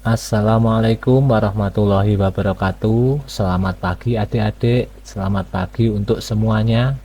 Assalamualaikum warahmatullahi wabarakatuh. Selamat pagi adik-adik, selamat pagi untuk semuanya.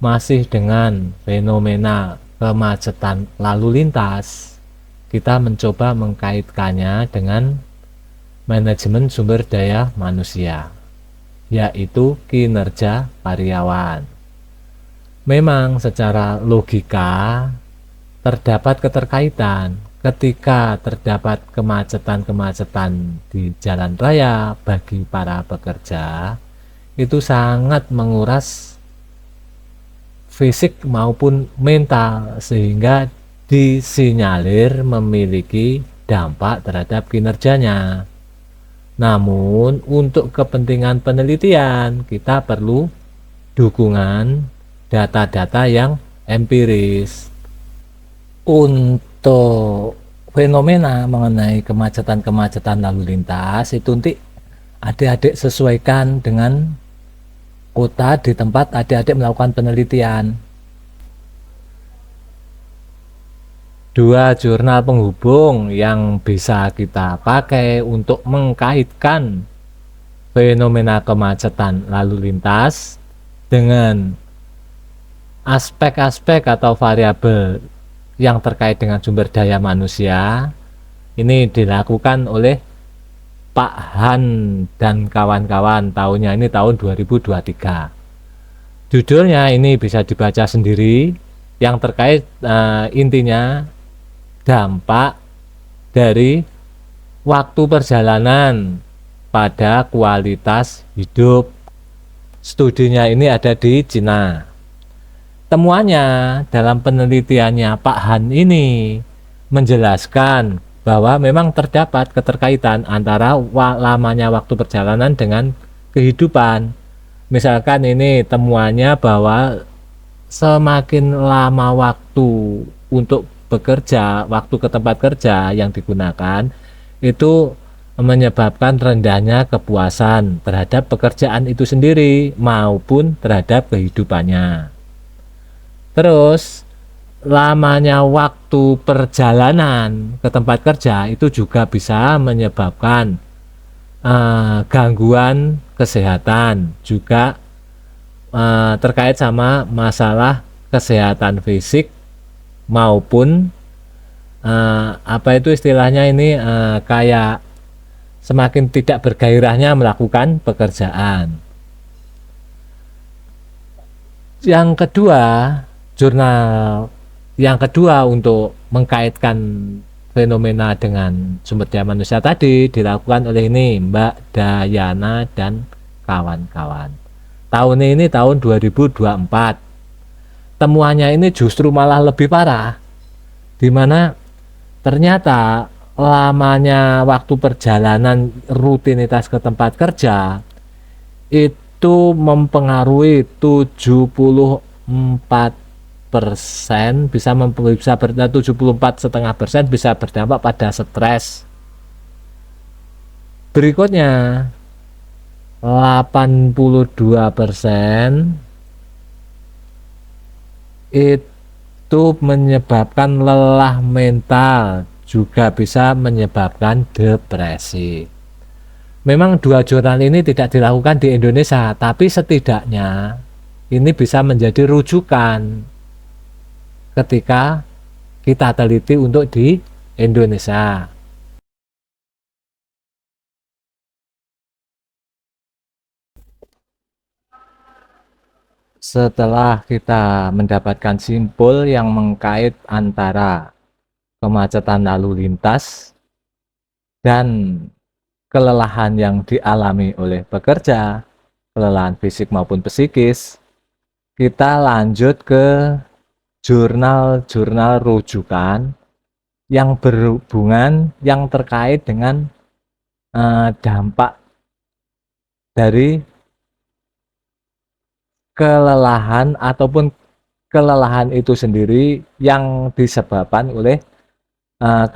Masih dengan fenomena kemacetan lalu lintas, kita mencoba mengkaitkannya dengan manajemen sumber daya manusia, yaitu kinerja karyawan. Memang secara logika terdapat keterkaitan ketika terdapat kemacetan-kemacetan di jalan raya bagi para pekerja, itu sangat menguras fisik maupun mental sehingga disinyalir memiliki dampak terhadap kinerjanya. Namun untuk kepentingan penelitian kita perlu dukungan data-data yang empiris. Untuk fenomena mengenai kemacetan-kemacetan lalu lintas itu nanti adik-adik sesuaikan dengan kota di tempat adik-adik melakukan penelitian. Dua jurnal penghubung yang bisa kita pakai untuk mengkaitkan fenomena kemacetan lalu lintas dengan aspek-aspek atau variabel yang terkait dengan sumber daya manusia ini dilakukan oleh Pak Han dan kawan-kawan. Tahunnya ini tahun 2023. Judulnya ini bisa dibaca sendiri, yang terkait intinya dampak dari waktu perjalanan pada kualitas hidup. Studinya ini ada di Cina. Temuannya dalam penelitiannya Pak Han ini menjelaskan bahwa memang terdapat keterkaitan antara lamanya waktu perjalanan dengan kehidupan. Misalkan ini temuannya bahwa semakin lama waktu untuk bekerja, waktu ke tempat kerja yang digunakan itu menyebabkan rendahnya kepuasan terhadap pekerjaan itu sendiri maupun terhadap kehidupannya. Terus lamanya waktu perjalanan ke tempat kerja itu juga bisa menyebabkan gangguan kesehatan, juga terkait sama masalah kesehatan fisik maupun apa itu istilahnya ini kayak semakin tidak bergairahnya melakukan pekerjaan. Yang kedua, jurnal yang kedua untuk mengkaitkan fenomena dengan sumber daya manusia tadi dilakukan oleh ini Mbak Dayana dan kawan-kawan. Tahun ini tahun 2024. Temuannya ini justru malah lebih parah, di mana ternyata lamanya waktu perjalanan rutinitas ke tempat kerja itu mempengaruhi 74%, bisa 74,5% bisa berdampak pada stres. Berikutnya 82% itu menyebabkan lelah mental, juga bisa menyebabkan depresi. Memang dua jurnal ini tidak dilakukan di Indonesia, tapi setidaknya ini bisa menjadi rujukan ketika kita teliti untuk di Indonesia. Setelah kita mendapatkan simpul yang mengkait antara kemacetan lalu lintas dan kelelahan yang dialami oleh pekerja, kelelahan fisik maupun psikis, kita lanjut ke jurnal-jurnal rujukan yang berhubungan, yang terkait dengan dampak dari kelelahan ataupun kelelahan itu sendiri yang disebabkan oleh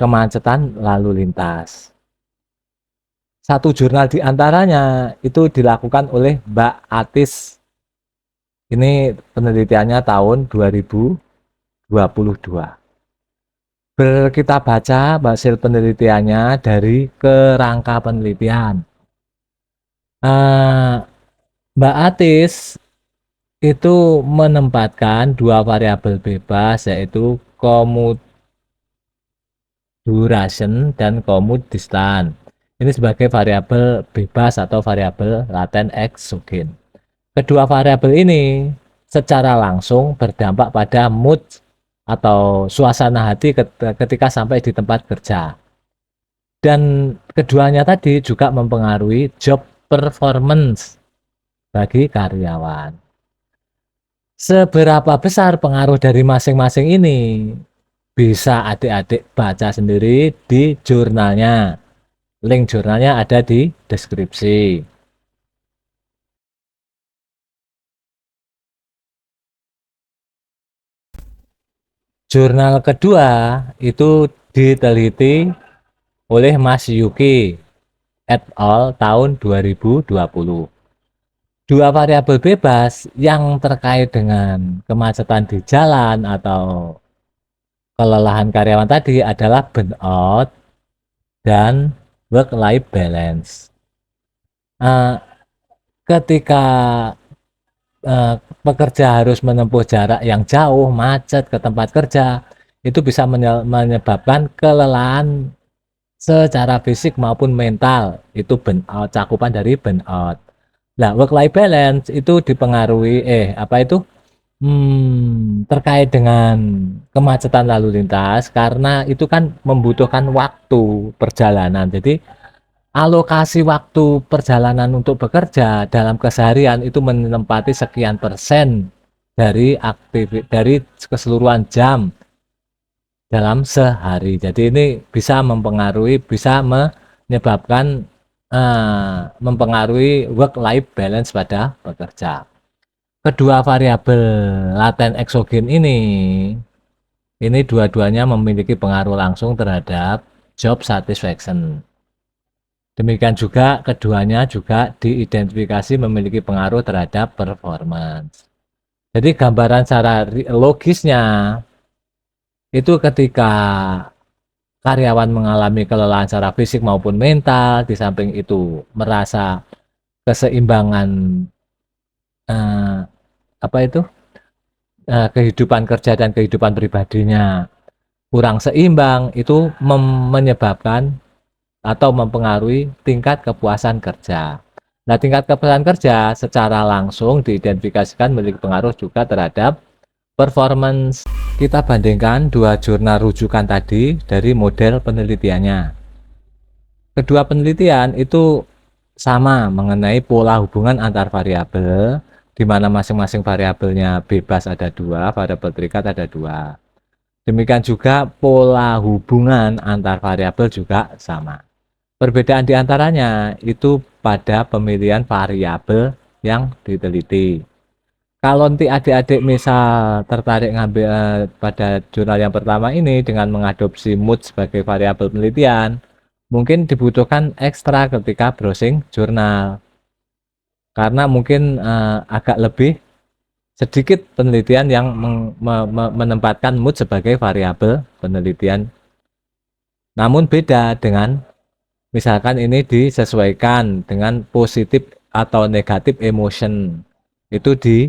kemacetan lalu lintas. Satu jurnal diantaranya itu dilakukan oleh Mbak Atis. Ini penelitiannya tahun 2022. Kita baca hasil penelitiannya dari kerangka penelitian. Mbak Atis itu menempatkan dua variabel bebas, yaitu commute duration dan commute distance. Ini sebagai variabel bebas atau variabel laten eksogen. Kedua variabel ini secara langsung berdampak pada mood atau suasana hati ketika sampai di tempat kerja. Dan keduanya tadi juga mempengaruhi job performance bagi karyawan. Seberapa besar pengaruh dari masing-masing ini? Bisa adik-adik baca sendiri di jurnalnya. Link jurnalnya ada di deskripsi. Jurnal kedua itu diteliti oleh Mas Yuki et al. Tahun 2020. Dua variabel bebas yang terkait dengan kemacetan di jalan atau kelelahan karyawan tadi adalah burnout dan work-life balance. Ketika pekerja harus menempuh jarak yang jauh, macet ke tempat kerja, itu bisa menyebabkan kelelahan secara fisik maupun mental. Itu burnout, cakupan dari burnout. Nah, work-life balance itu dipengaruhi terkait dengan kemacetan lalu lintas karena itu kan membutuhkan waktu perjalanan. Jadi alokasi waktu perjalanan untuk bekerja dalam keseharian itu menempati sekian persen dari keseluruhan jam dalam sehari. Jadi ini bisa mempengaruhi, bisa menyebabkan mempengaruhi work-life balance pada pekerja. Kedua variabel laten eksogen ini dua-duanya memiliki pengaruh langsung terhadap job satisfaction. Demikian juga keduanya juga diidentifikasi memiliki pengaruh terhadap performance. Jadi gambaran secara logisnya itu ketika karyawan mengalami kelelahan secara fisik maupun mental, di samping itu merasa keseimbangan kehidupan kerja dan kehidupan pribadinya kurang seimbang, itu menyebabkan atau mempengaruhi tingkat kepuasan kerja. Nah, tingkat kepuasan kerja secara langsung diidentifikasikan memiliki pengaruh juga terhadap performance. Kita bandingkan dua jurnal rujukan tadi dari model penelitiannya. Kedua penelitian itu sama mengenai pola hubungan antar variabel, di mana masing-masing variabelnya bebas ada dua, variabel terikat ada dua. Demikian juga pola hubungan antar variabel juga sama. Perbedaan diantaranya itu pada pemilihan variabel yang diteliti. Kalau nanti adik-adik misal tertarik ngambil pada jurnal yang pertama ini dengan mengadopsi mood sebagai variabel penelitian, mungkin dibutuhkan ekstra ketika browsing jurnal. Karena mungkin agak lebih sedikit penelitian yang menempatkan mood sebagai variabel penelitian. Namun beda dengan misalkan ini disesuaikan dengan positif atau negatif emotion. Itu di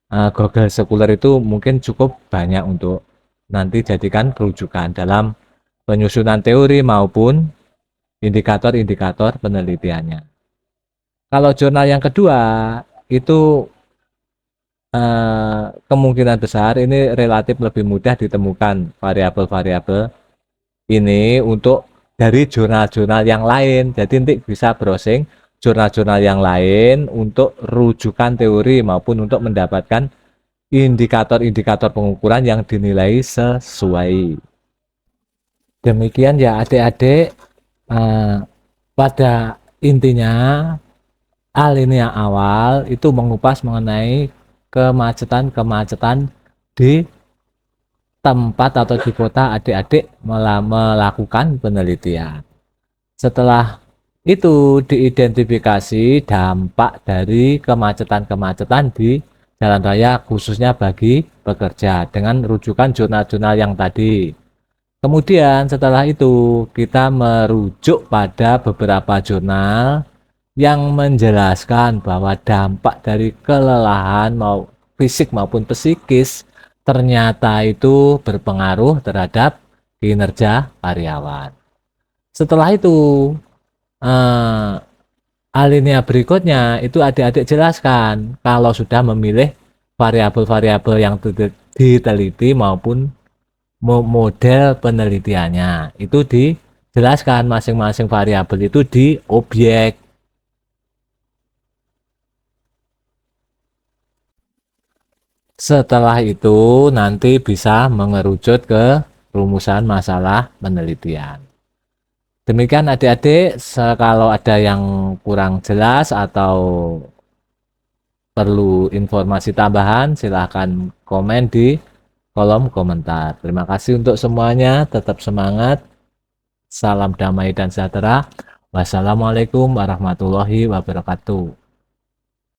Google Scholar itu mungkin cukup banyak untuk nanti jadikan rujukan dalam penyusunan teori maupun indikator-indikator penelitiannya. Kalau jurnal yang kedua itu kemungkinan besar ini relatif lebih mudah ditemukan variabel-variabel ini untuk dari jurnal-jurnal yang lain. Jadi nanti bisa browsing jurnal-jurnal yang lain untuk rujukan teori maupun untuk mendapatkan indikator-indikator pengukuran yang dinilai sesuai. Demikian ya adik-adik, pada intinya alinea awal itu mengupas mengenai kemacetan-kemacetan di tempat atau di kota adik-adik melakukan penelitian. Setelah itu diidentifikasi dampak dari kemacetan-kemacetan di jalan raya khususnya bagi pekerja dengan rujukan jurnal-jurnal yang tadi. Kemudian setelah itu kita merujuk pada beberapa jurnal yang menjelaskan bahwa dampak dari kelelahan mau fisik maupun psikis ternyata itu berpengaruh terhadap kinerja karyawan. Setelah itu, eh, alinea berikutnya itu adik-adik jelaskan kalau sudah memilih variabel-variabel yang diteliti maupun model penelitiannya. Itu dijelaskan masing-masing variabel itu di objek. Setelah itu nanti bisa mengerucut ke rumusan masalah penelitian. Demikian adik-adik, kalau ada yang kurang jelas atau perlu informasi tambahan, silahkan komen di kolom komentar. Terima kasih untuk semuanya, tetap semangat, salam damai dan sejahtera. Wassalamualaikum warahmatullahi wabarakatuh.